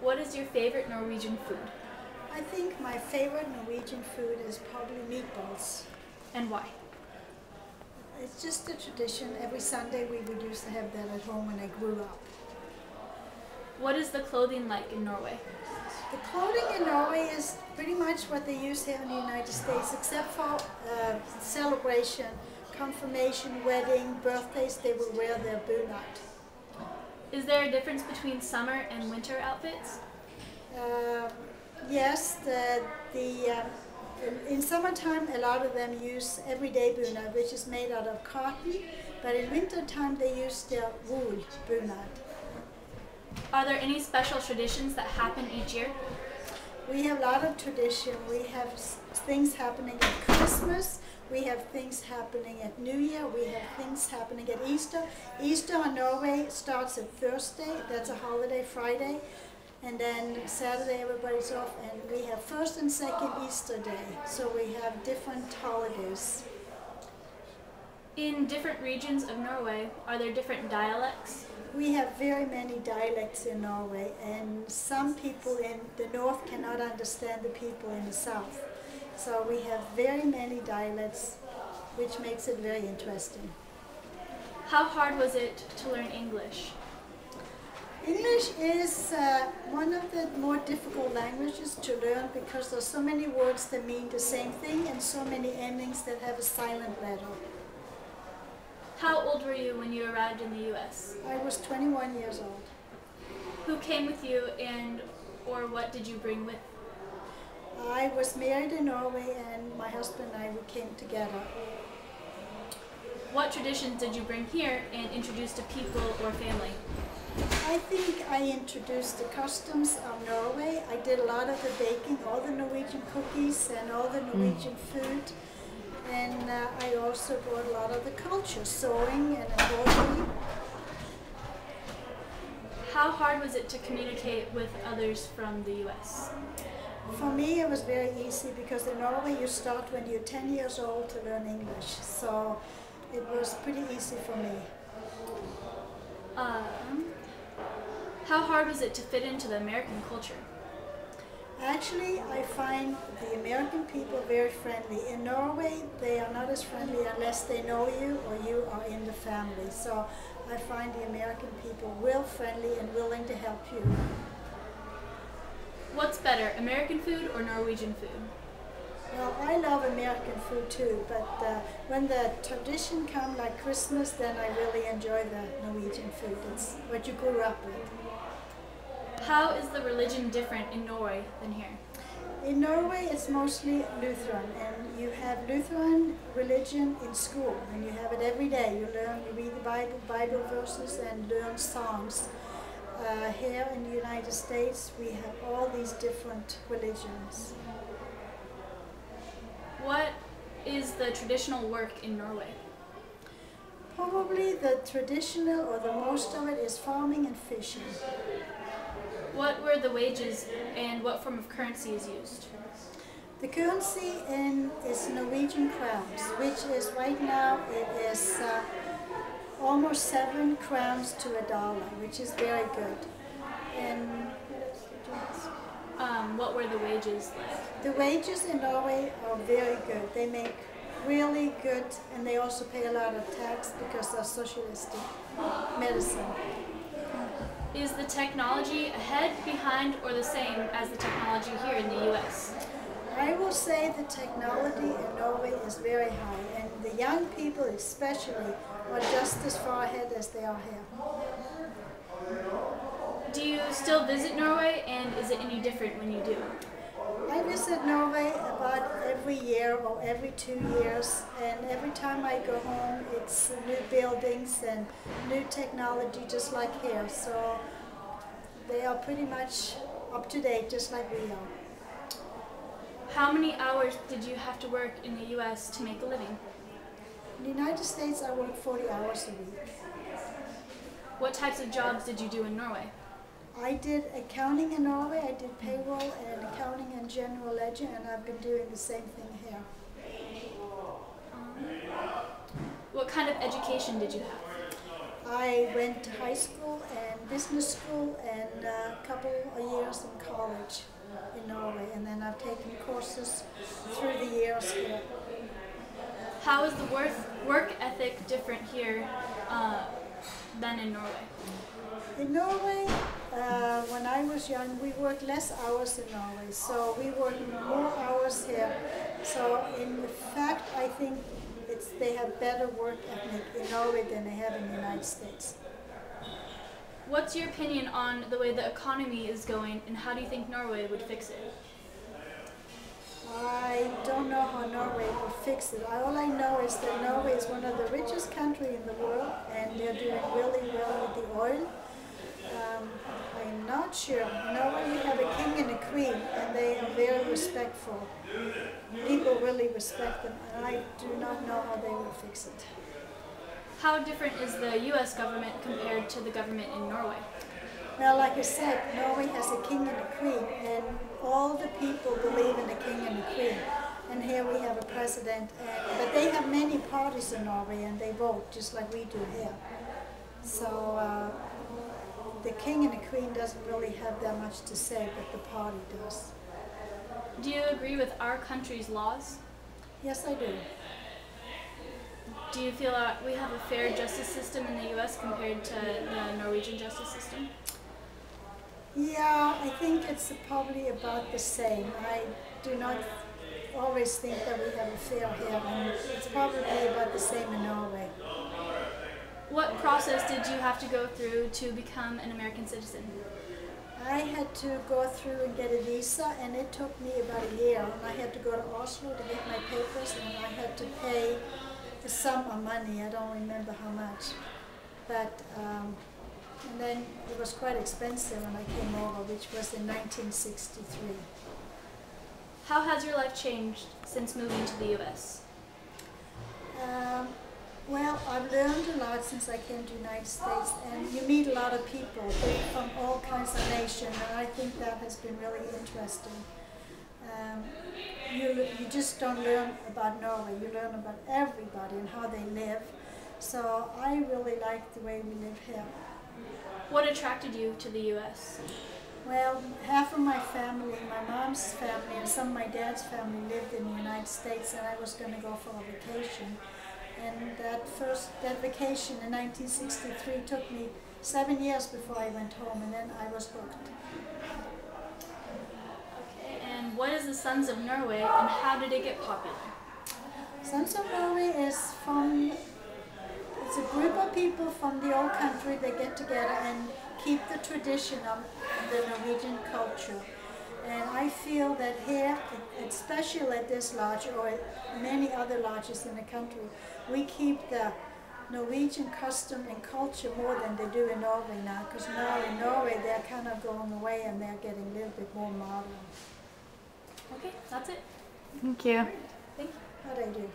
what is your favorite Norwegian food? I think my favorite Norwegian food is probably meatballs. And why? It's just a tradition. Every Sunday we would used to have that at home when I grew up. What is the clothing like in Norway? The clothing in Norway is pretty much what they use here in the United States, except for celebration, confirmation, wedding, birthdays, they will wear their bunad. Is there a difference between summer and winter outfits? Yes, in summertime a lot of them use everyday bunad, which is made out of cotton, but in wintertime they use their wool bunad. Are there any special traditions that happen each year? We have a lot of tradition. We have things happening at Christmas, we have things happening at New Year, we have things happening at Easter. Easter in Norway starts at Thursday, that's a holiday, Friday, and then Saturday everybody's off, and we have first and second Easter day, so we have different holidays. In different regions of Norway, are there different dialects? We have very many dialects in Norway, and some people in the north cannot understand the people in the south. So we have very many dialects, which makes it very interesting. How hard was it to learn English? English is one of the more difficult languages to learn because there's so many words that mean the same thing and so many endings that have a silent letter. How old were you when you arrived in the U.S.? I was 21 years old. Who came with you or what did you bring with? I was married in Norway and my husband and I came together. What traditions did you bring here and introduce to people or family? I think I introduced the customs of Norway. I did a lot of the baking, all the Norwegian cookies and all the Norwegian food. And I also brought a lot of the culture, sewing and embroidery. How hard was it to communicate with others from the U.S.? For me it was very easy because in Norway you start when you're 10 years old to learn English. So it was pretty easy for me. How hard was it to fit into the American culture? Actually, I find the American people very friendly. In Norway, they are not as friendly unless they know you or you are in the family. So I find the American people real friendly and willing to help you. What's better, American food or Norwegian food? Well, I love American food too, but when the tradition comes like Christmas, then I really enjoy the Norwegian food. It's what you grew up with. How is the religion different in Norway than here? In Norway it's mostly Lutheran, and you have Lutheran religion in school, and you have it every day. You read the Bible verses and learn songs. Here in the United States we have all these different religions. What is the traditional work in Norway? Probably the traditional or the most of it is farming and fishing. What were the wages and what form of currency is used? The currency is Norwegian crowns, which is right now it is almost 7 crowns to $1, which is very good. And what were the wages like? the wages in Norway are very good. They make really good, and they also pay a lot of tax because they're socialistic medicine. Is the technology ahead, behind, or the same as the technology here in the U.S.? I will say the technology in Norway is very high, and the young people especially are just as far ahead as they are here. Do you still visit Norway, and is it any different when you do? I visit Norway about every year or every 2 years, and every time I go home it's new buildings and new technology just like here, so they are pretty much up to date just like we are. How many hours did you have to work in the U.S. to make a living? In the United States I work 40 hours a week. What types of jobs did you do in Norway? I did accounting in Norway, I did payroll and accounting and general ledger, and I've been doing the same thing here. What kind of education did you have? I went to high school and business school and a couple of years in college in Norway, and then I've taken courses through the years here. How is the work ethic different here than in Norway? In Norway, when I was young, we worked less hours in Norway, so we work more hours here. So in fact, I think they have better work ethic in Norway than they have in the United States. What's your opinion on the way the economy is going, and how do you think Norway would fix it? I don't know how Norway will fix it. All I know is that Norway is one of the richest countries in the world, and they're doing really well with the oil. I'm not sure. In Norway we have a king and a queen, and they are very respectful. People really respect them, and I do not know how they will fix it. How different is the U.S. government compared to the government in Norway? Well, like I said, Norway has a king and a queen, and all the people believe in a king and a queen. And here we have a president, but they have many parties in Norway, and they vote just like we do here. So the king and the queen doesn't really have that much to say, but the party does. Do you agree with our country's laws? Yes, I do. Do you feel we have a fair justice system in the U.S. compared to the Norwegian justice system? Yeah, I think it's probably about the same. I do not always think that we have a fair here, and it's probably about the same in Norway. What process did you have to go through to become an American citizen? I had to go through and get a visa, and it took me about a year. And I had to go to Oslo to get my papers, and I had to pay a sum of money. I don't remember how much. But and then it was quite expensive when I came over, which was in 1963. How has your life changed since moving to the U.S.? Well, I've learned a lot since I came to the United States, and you meet a lot of people from all kinds of nations, and I think that has been really interesting. You just don't learn about Norway, you learn about everybody and how they live. So I really like the way we live here. What attracted you to the U.S.? Well, half of my family, my mom's family and some of my dad's family lived in the United States, and I was going to go for a vacation. And that vacation in 1963 took me 7 years before I went home, and then I was hooked. Okay, and what is the Sons of Norway, and how did it get popular? Sons of Norway is it's a group of people from the old country that get together and keep the tradition of the Norwegian culture. And I feel that here, especially at this lodge or many other lodges in the country, we keep the Norwegian custom and culture more than they do in Norway now, because now in Norway they're kind of going away and they're getting a little bit more modern. Okay, that's it. Thank you. Thank you. How do I do?